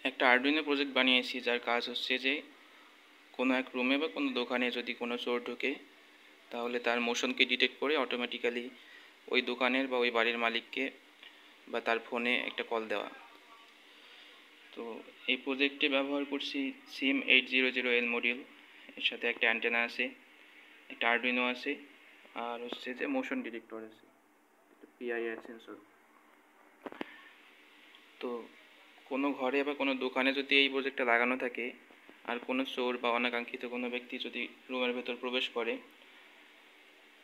একটা Arduino project বানিয়েছি, যার কাজ হচ্ছে যে কোনো এক রুমে বা কোনো দোকানে যদি কোনো চোর ঢোকে, তাহলে তার মোশনকে ডিটেক্ট করে অটোমেটিক্যালি ওই দোকানের বা ওই বাড়ির মালিককে বা তার ফোনে একটা কল দেওয়া। তো এই প্রজেক্টে ব্যবহার করছি SIM800L মডিউল, এর সাথে একটা অ্যান্টেনা আছে, একটা আরডুইনো আছে, আর হচ্ছে যে মোশন ডিটেক্টর আছে, একটা PIR সেন্সর। তো কোনো ঘরে বা কোনো দোকানে যদি এই প্রজেক্টটা লাগানো থাকে, আর কোনো চোর বা অনাকাঙ্ক্ষিত কোনো ব্যক্তি যদি রুমের ভেতর প্রবেশ করে,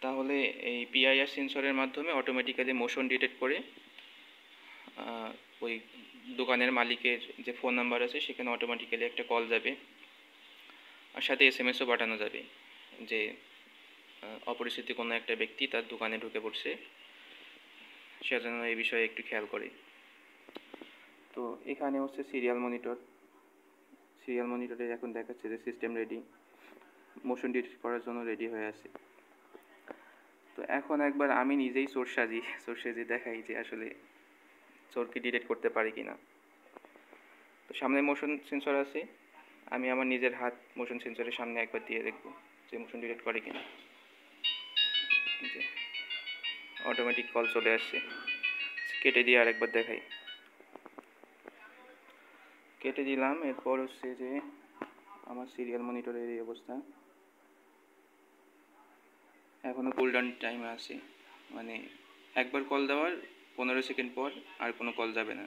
তাহলে এই PIR সেন্সরের মাধ্যমে অটোমেটিক্যালি মোশন ডিটেক্ট করে ওই দোকানের মালিকের যে ফোন নাম্বার আছে সেখানে অটোমেটিক্যালি একটা কল যাবে, আর সাথে SMS-ও পাঠানো যাবে যে অপরিচিত কোনো একটা ব্যক্তি তার দোকানে ঢুকে পড়ছে, সেজন্য এই বিষয়ে একটু খেয়াল করে। তো এখানে হচ্ছে সিরিয়াল মনিটরে এখন দেখাচ্ছে যে সিস্টেম রেডি, মোশন ডিটেক্ট করার জন্য রেডি হয়ে আছে। তো এখন একবার আমি নিজেই চোর সেজে দেখাই যে আসলে চোরকে ডিটেক্ট করতে পারি কিনা। তো সামনে মোশন সেন্সর আছে, আমি আমার নিজের হাত মোশন সেন্সরের সামনে একবার দিয়ে দেখব যে মোশন ডিটেক্ট করে কিনা। যে অটোমেটিক কল চলে আসছে, কেটে দিয়ে আরেকবার দেখাই। কেটে দিলাম। এরপর হচ্ছে যে আমার সিরিয়াল মনিটরের এই অবস্থা, এখনও কুলডাউন টাইমে আছে, মানে একবার কল দেওয়ার 15 সেকেন্ড পর আর কোনো কল যাবে না।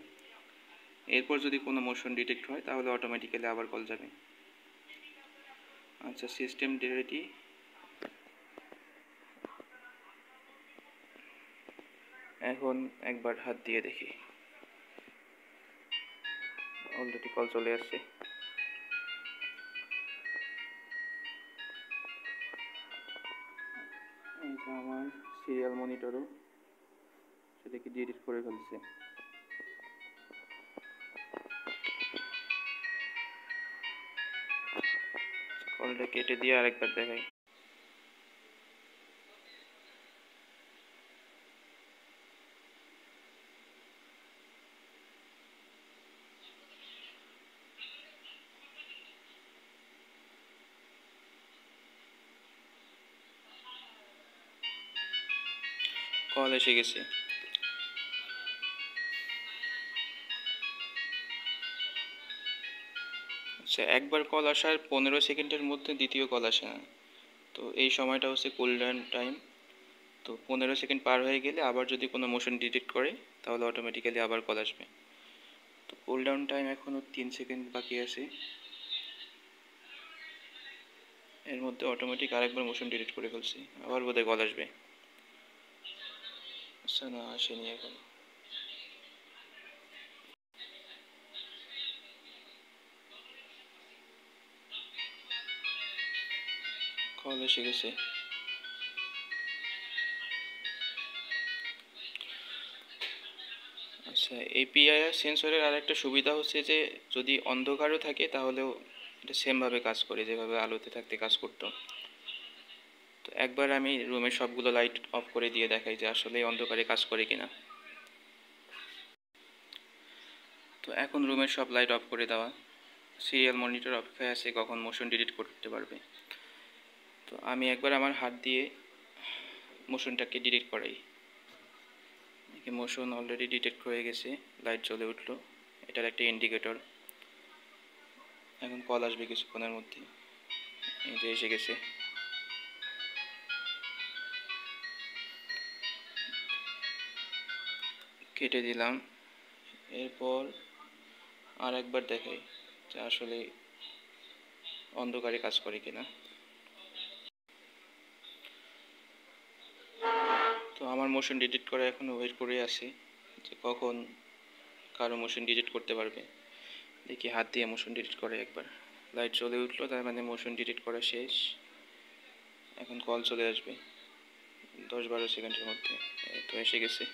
এরপর যদি কোনো মোশন ডিটেক্ট হয় তাহলে অটোমেটিক্যালি আবার কল যাবে। আচ্ছা, সিস্টেম রেডি। এখন একবার হাত দিয়ে দেখি, অলরেডি কল চলে আসছে। এই যে আমার সিরিয়াল মনিটরও সেটাকে ডিটেক্ট করে ফেলছে। কলটা কেটে দিয়ে আরেকবার দেখাই। কল এসে গেছে। আচ্ছা, একবার কল আসার 15 সেকেন্ডের মধ্যে দ্বিতীয় কল আসে না। তো এই সময়টা হচ্ছে কুলডাউন টাইম। তো 15 সেকেন্ড পার হয়ে গেলে আবার যদি কোনো মোশন ডিটেক্ট করে তাহলে অটোমেটিক্যালি আবার কল আসবে। তো কুলডাউন টাইম এখনও 3 সেকেন্ড বাকি আছে, এর মধ্যে অটোমেটিক আরেকবার মোশন ডিটেক্ট করে ফেলছি, আবার বোধহয় কল আসবে। আচ্ছা, না আসেনি এখন। কল এসে গেছে। আচ্ছা, এই PIR সেন্সরের আর একটা সুবিধা হচ্ছে যে যদি অন্ধকারও থাকে তাহলেও এটা সেমভাবে কাজ করে যেভাবে আলোতে থাকতে কাজ করতো। তো একবার আমি রুমের সবগুলো লাইট অফ করে দিয়ে দেখাই যে আসলে অন্ধকারে কাজ করে কিনা। তো এখন রুমের সব লাইট অফ করে দেওয়া, সিরিয়াল মনিটর অপেক্ষায় আছে কখন মোশন ডিটেক্ট করতে পারবে। তো আমি একবার আমার হাত দিয়ে মোশনটাকে ডিটেক্ট করাই। মোশন অলরেডি ডিটেক্ট হয়ে গেছে, লাইট জ্বলে উঠলো, এটার একটা ইন্ডিকেটর। এখন কল আসবে কিছুক্ষণের মধ্যে। এই যে এসে গেছে। কেটে দিলাম। এরপর আর একবার দেখাই যে আসলে অন্ধকারে কাজ করে কিনা। তো আমার মোশন ডিটেক্ট করে এখনও ওয়েট করে আছি যে কখন কারো মোশন ডিটেক্ট করতে পারবে। দেখি হাত দিয়ে মোশন ডিটেক্ট করে একবার, লাইট জ্বলে উঠলো, তার মানে মোশন ডিটেক্ট করা শেষ। এখন কল চলে আসবে 10-12 সেকেন্ডের মধ্যে। তো এসে গেছে।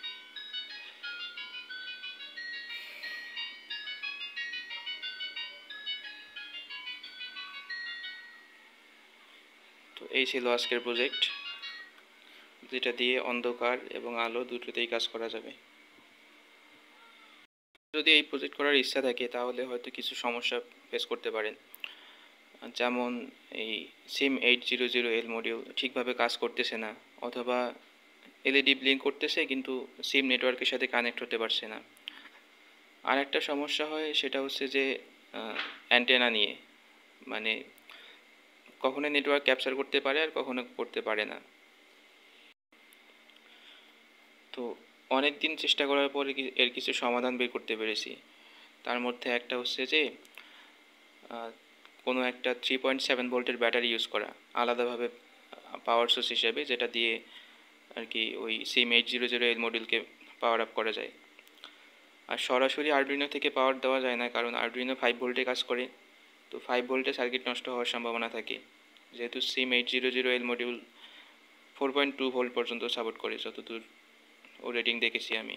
তো এই ছিল আজকের প্রজেক্ট, যেটা দিয়ে অন্ধকার এবং আলো দুটোতেই কাজ করা যাবে। যদি এই প্রজেক্ট করার ইচ্ছা থাকে তাহলে হয়তো কিছু সমস্যা ফেস করতে পারেন, যেমন এই SIM800L মডিউল ঠিকভাবে কাজ করতেছে না, অথবা LED ব্লিঙ্ক করতেছে কিন্তু সিম নেটওয়ার্কের সাথে কানেক্ট হতে পারছে না। আর একটা সমস্যা হয় সেটা হচ্ছে যে অ্যান্টেনা নিয়ে, মানে কখনো নেটওয়ার্ক ক্যাপচার করতে পারে আর কখনো করতে পারে না। তো অনেক দিন চেষ্টা করার পরে এর কিছু সমাধান বের করতে পেরেছি। তার মধ্যে একটা হচ্ছে যে কোনো একটা 3.7 ভোল্টের ব্যাটারি ইউজ করা আলাদাভাবে পাওয়ার সোর্স হিসেবে, যেটা দিয়ে আর কি ওই SIM800L মডিউলকে পাওয়ার আপ করা যায়। আর সরাসরি আরডুইনো থেকে পাওয়ার দেওয়া যায় না, কারণ আরডুইনো 5 ভোল্টে কাজ করে, তো 5 ভোল্টে সার্কিট নষ্ট হওয়ার সম্ভাবনা থাকে, যেহেতু SIM800L মডিউল 4.2 ভোল্ট পর্যন্ত সাপোর্ট করে যতদূর ও রেটিং দেখেছি আমি।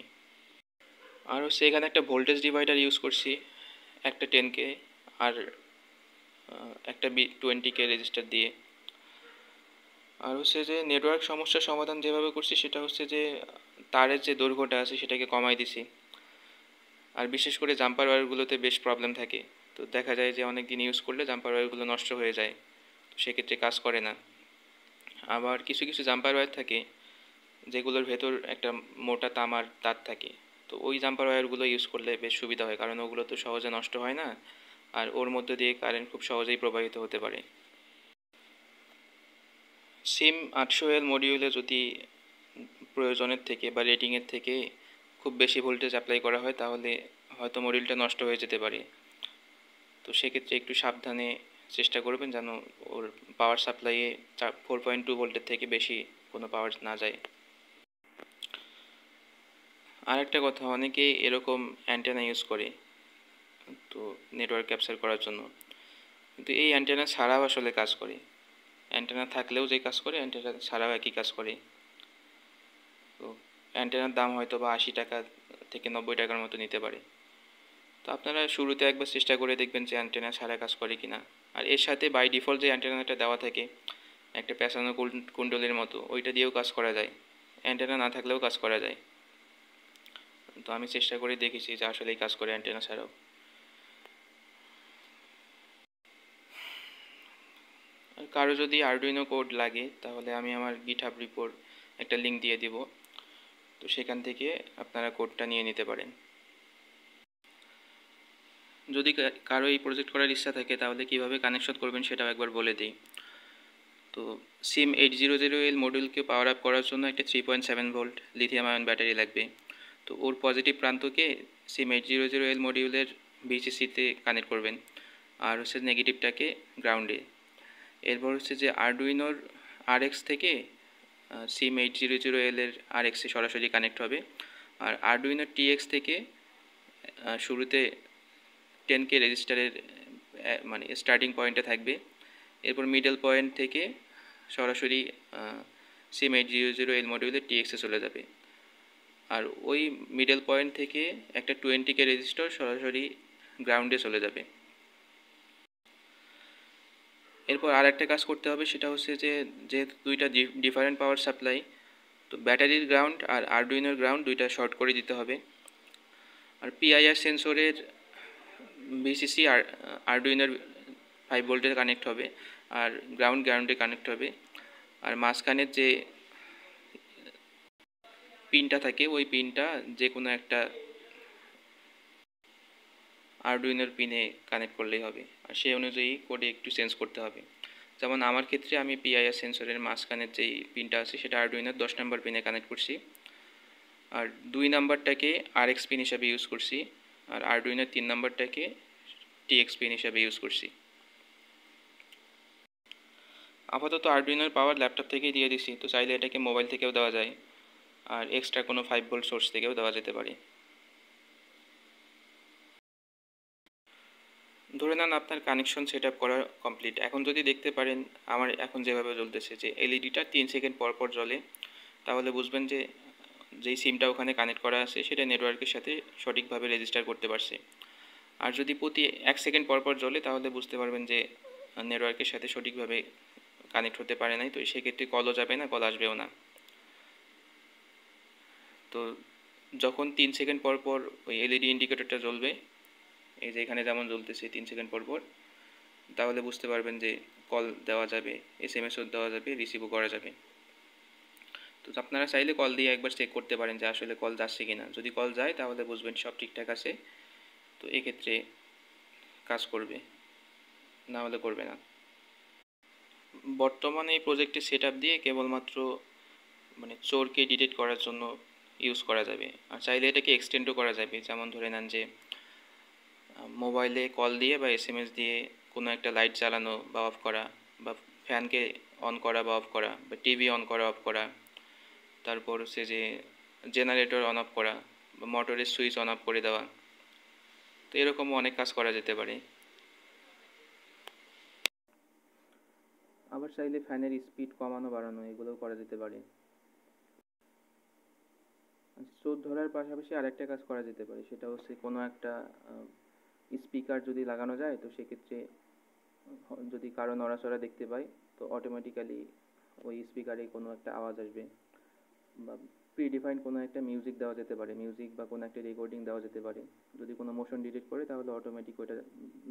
আর হচ্ছে এখানে একটা ভোল্টেজ ডিভাইডার ইউজ করছি, একটা 10K আর একটা 20K রেজিস্টার দিয়ে। আর হচ্ছে যে নেটওয়ার্ক সমস্যার সমাধান যেভাবে করছি সেটা হচ্ছে যে তারের যে দৈর্ঘ্যটা আছে সেটাকে কমাই দিছি। আর বিশেষ করে জাম্পার ওয়্যারগুলোতে বেশ প্রবলেম থাকে, তো দেখা যায় যে অনেক দিন ইউজ করলে জাম্পার ওয়্যারগুলো নষ্ট হয়ে যায়, তো সেক্ষেত্রে কাজ করে না। আবার কিছু কিছু জাম্পার ওয়্যার থাকে যেগুলোর ভেতর একটা মোটা তামার তার থাকে, তো ওই জাম্পার ওয়্যারগুলো ইউজ করলে বেশ সুবিধা হয়, কারণ ওগুলো তো সহজে নষ্ট হয় না আর ওর মধ্যে দিয়ে কারেন্ট খুব সহজেই প্রবাহিত হতে পারে। SIM800L মডিউলে যদি প্রয়োজনের থেকে বা রেটিংয়ের থেকে খুব বেশি ভোল্টেজ অ্যাপ্লাই করা হয় তাহলে হয়তো মডিউলটা নষ্ট হয়ে যেতে পারে, তো সেক্ষেত্রে একটু সাবধানে চেষ্টা করবেন যেন ওর পাওয়ার সাপ্লাইয়ে 4.2 ভোল্টের থেকে বেশি কোনো পাওয়ার না যায়। আর একটা কথা, অনেকে এরকম অ্যান্টেনা ইউজ করে তো নেটওয়ার্ক ক্যাপচার করার জন্য, কিন্তু এই অ্যান্টেনা ছাড়াও আসলে কাজ করে। অ্যান্টেনা থাকলেও যে কাজ করে, অ্যান্টেনা ছাড়াও একই কাজ করে। তো অ্যান্টেনার দাম হয়তো বা 80 টাকা থেকে 90 টাকার মতো নিতে পারে। তো আপনারা শুরুতে একবার চেষ্টা করে দেখবেন যে অ্যান্টেনা ছাড়া কাজ করে কিনা। আর এর সাথে বাই ডিফল্ট যে অ্যান্টেনাটা দেওয়া থাকে একটা পেঁচানো কুণ্ডলের মতো, ওইটা দিয়েও কাজ করা যায়, অ্যান্টেনা না থাকলেও কাজ করা যায়। তো আমি চেষ্টা করে দেখেছি যে আসলেই কাজ করে অ্যান্টেনা ছাড়াও। আর কারো যদি আরডুইনো কোড লাগে তাহলে আমি আমার গিটহাব রিপোর একটা লিঙ্ক দিয়ে দিব, তো সেখান থেকে আপনারা কোডটা নিয়ে নিতে পারেন। যদি কারো এই প্রজেক্ট করার ইচ্ছা থাকে তাহলে কিভাবে কানেকশন করবেন সেটাও একবার বলে দিই। তো SIM800L মডিউলকে পাওয়ার আপ করার জন্য একটা 3.7 ভোল্ট লিথিয়াম আয়ন ব্যাটারি লাগবে। তো ওর পজিটিভ প্রান্তকে SIM800L মডিউলের VCC-তে কানেক্ট করবেন, আর হচ্ছে নেগেটিভটাকে গ্রাউন্ডে। এরপর হচ্ছে যে আরডুইনোর RX থেকে SIM800L এর RX-এ সরাসরি কানেক্ট হবে, আর আরডুইনোর TX থেকে শুরুতে 10K রেজিস্টারের মানে স্টার্টিং পয়েন্টে থাকবে। এরপর মিডল পয়েন্ট থেকে সরাসরি SIM800L মডিউলের TX-এ চলে যাবে, আর ওই মিডল পয়েন্ট থেকে একটা 20K রেজিস্টার সরাসরি গ্রাউন্ডে চলে যাবে। এরপর আর একটা কাজ করতে হবে, সেটা হচ্ছে যে যেহেতু দুইটা ডিফারেন্ট পাওয়ার সাপ্লাই, তো ব্যাটারির গ্রাউন্ড আর আরডুইনোর গ্রাউন্ড দুইটা শর্ট করে দিতে হবে। আর PIR সেন্সরের VCC আর আরডুইনোর 5 ভোল্টে কানেক্ট হবে, আর গ্রাউন্ডে কানেক্ট হবে। আর মাঝখানের যে পিনটা থাকে ওই পিনটা যে কোনো একটা আরডুইনোর পিনে কানেক্ট করলেই হবে, আর সেই অনুযায়ী কোডে একটু চেঞ্জ করতে হবে। যেমন আমার ক্ষেত্রে আমি PIR সেন্সরের মাঝখানের যেই পিনটা আছে সেটা আরডুইনোর 10 নম্বর পিনে কানেক্ট করছি, আর 2 নাম্বারটাকে RX পিন হিসাবে ইউজ করছি, আর আরডুইনোর 3 নাম্বারটাকে TX পিন হিসাবে ইউজ করছি। আপাতত আরডুইনোর পাওয়ার ল্যাপটপ থেকেই দিয়ে দিছি, তো চাইলে এটাকে মোবাইল থেকেও দেওয়া যায়, আর এক্সট্রা কোনো 5 ভোল্ট সোর্স থেকেও দেওয়া যেতে পারে। ধরে নেন আপনার কানেকশন সেট আপ করা কমপ্লিট। এখন যদি দেখতে পারেন আমার এখন যেভাবে জ্বলতেছে যে এলইডিটা 3 সেকেন্ড পর পর জ্বলে, তাহলে বুঝবেন যে যেই সিমটা ওখানে কানেক্ট করা আছে সেটা নেটওয়ার্কের সাথে সঠিকভাবে রেজিস্টার করতে পারছে। আর যদি প্রতি 1 সেকেন্ড পর পর জ্বলে তাহলে বুঝতে পারবেন যে নেটওয়ার্কের সাথে সঠিকভাবে কানেক্ট হতে পারে নাই, তো সেক্ষেত্রে কলও যাবে না, কল আসবেও না। তো যখন 3 সেকেন্ড পর পর ওই এলইডি ইন্ডিকেটরটা জ্বলবে, এই যে এখানে যেমন জ্বলতেছে 3 সেকেন্ড পর পর, তাহলে বুঝতে পারবেন যে কল দেওয়া যাবে, এসএমএসও দেওয়া যাবে, রিসিভও করা যাবে। তো আপনারা চাইলে কল দিয়ে একবার চেক করতে পারেন যে আসলে কল যাচ্ছে কিনা। যদি কল যায় তাহলে বুঝবেন সব ঠিকঠাক আছে, তো এক্ষেত্রে কাজ করবে, না হলে করবে না। বর্তমানে এই প্রজেক্টের সেট আপ দিয়ে কেবলমাত্র মানে চোরকে ডিটেক্ট করার জন্য ইউজ করা যাবে। আর চাইলে এটাকে এক্সটেন্ডও করা যাবে, যেমন ধরে নেন যে মোবাইলে কল দিয়ে বা এসএমএস দিয়ে কোনো একটা লাইট জ্বালানো বা অফ করা, বা ফ্যানকে অন করা বা অফ করা, বা টিভি অন করা অফ করা, তারপর হচ্ছে যে জেনারেটর অন অফ করা, বা মোটরের সুইচ অন অফ করে দেওয়া। তো এরকমও অনেক কাজ করা যেতে পারে। আবার চাইলে ফ্যানের স্পিড কমানো বাড়ানো এগুলোও করা যেতে পারে। চোর ধরার পাশাপাশি আরেকটা কাজ করা যেতে পারে, সেটা হচ্ছে কোনো একটা স্পিকার যদি লাগানো যায়, তো সেক্ষেত্রে যদি কারো নড়াচড়া দেখতে পাই, তো অটোমেটিক্যালি ওই স্পিকারে কোনো একটা আওয়াজ আসবে, বা প্রিডিফাইন্ড কোনো একটা মিউজিক দেওয়া যেতে পারে, মিউজিক বা কোনো একটা রেকর্ডিং দেওয়া যেতে পারে। যদি কোনো মোশন ডিটেক্ট করে তাহলে অটোমেটিক ওটা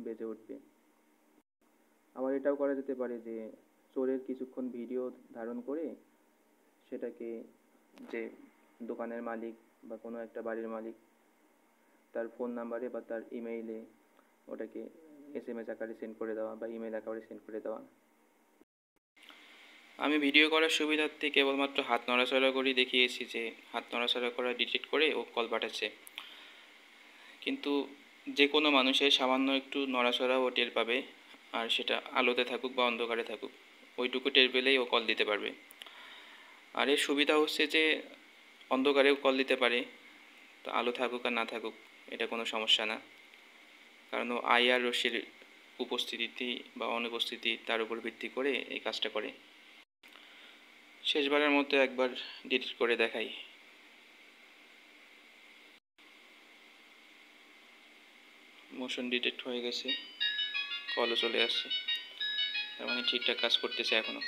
বেজে উঠবে। আবার এটাও করা যেতে পারে যে চোরের কিছুক্ষণ ভিডিও ধারণ করে সেটাকে যে দোকানের মালিক বা কোনো একটা বাড়ির মালিক, তার ফোন নাম্বারে বা তার ইমেইলে ওটাকে এসএমএস আকারে সেন্ড করে দেওয়া বা ইমেল আকারে সেন্ড করে দেওয়া। আমি ভিডিও করার সুবিধার্থে কেবলমাত্র হাত নড়াচড়া করেই দেখিয়েছি যে হাত নড়াচড়া করা ডিটেক্ট করে ও কল পাঠাচ্ছে, কিন্তু যে কোনো মানুষের সামান্য একটু নড়াচড়াও টের পাবে, আর সেটা আলোতে থাকুক বা অন্ধকারে থাকুক, ওইটুকু টের পেলেই ও কল দিতে পারবে। আর এর সুবিধা হচ্ছে যে অন্ধকারেও কল দিতে পারে, তো আলো থাকুক আর না থাকুক এটা কোনো সমস্যা না, কারণ ও আইআর রশ্মির উপস্থিতি বা অনুপস্থিতি তার উপর ভিত্তি করে এই কাজটা করে। শেষবারের মতো একবার ডিটেক্ট করে দেখাই। মোশন ডিটেক্ট হয়ে গেছে, কলও চলে আসছে, তার মানে ঠিকঠাক কাজ করতেছে এখনও।